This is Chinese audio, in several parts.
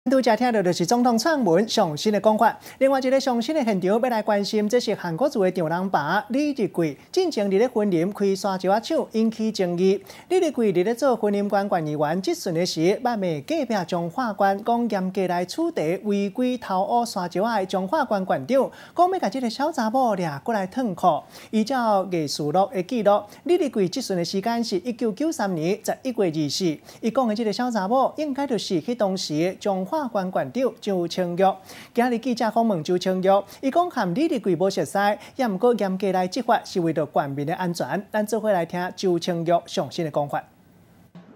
拄则听到就是总统撰文上新的讲法。另外一个上新的现场要来关心，这是韩国瑜的丈人爸李日贵，进前日咧婚礼开沙石仔抢，引起争议。李日贵日咧做婚姻官管议员质询的时，捌骂隔壁彰化县讲严格来处理违规偷挖沙石仔的彰化县县长，讲要甲这个小查某掠过来烫裤。依照艺术录的记录，李日贵质询的时间是1993年11月24，伊讲的这个小查某应该就是去当时的彰化县县长周清玉。今日记者访问周清玉，伊讲和李日贵无熟悉，也毋过严格来执法是为了县民的安全。咱做伙来听周清玉上新的讲法。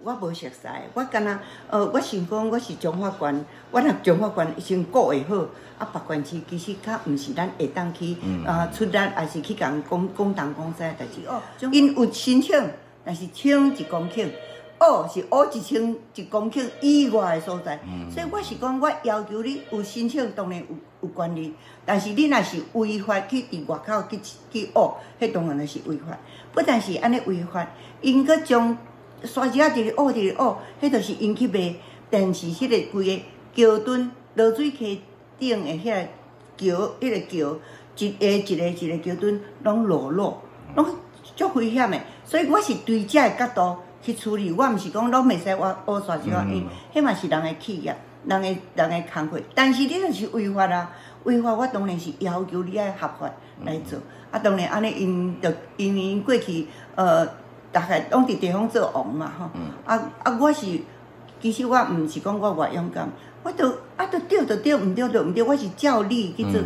我无熟悉，我敢若我想讲我是彰化县，我若彰化县先顾会好，啊，别县市其实较毋是咱会当去出力，还是去甲人讲东讲西的代志。哦，因有申请，但是抢1公顷。是1公顷以外的所在，所以我是讲，我要求你有申请，当然有权利，但是你若是违法去伫外口去挖，迄当然就是违法。不但是安尼违法，因搁将沙石仔直咧挖，迄就是因去卖电视迄个规个桥墩落水溪顶的遐个桥，迄个桥一个桥墩拢裸露，拢足危险的。所以我是对这个角度去处理，我毋是讲拢袂使挖沙石仔，因迄嘛是人的企业，人的工课。但是你就是违法啊！违法我当然是要求你爱合法来做。啊，当然安尼因过去大概拢伫地方做王嘛吼。我是其实我毋是讲我偌勇敢，我对，毋对，毋对，我是照理去做。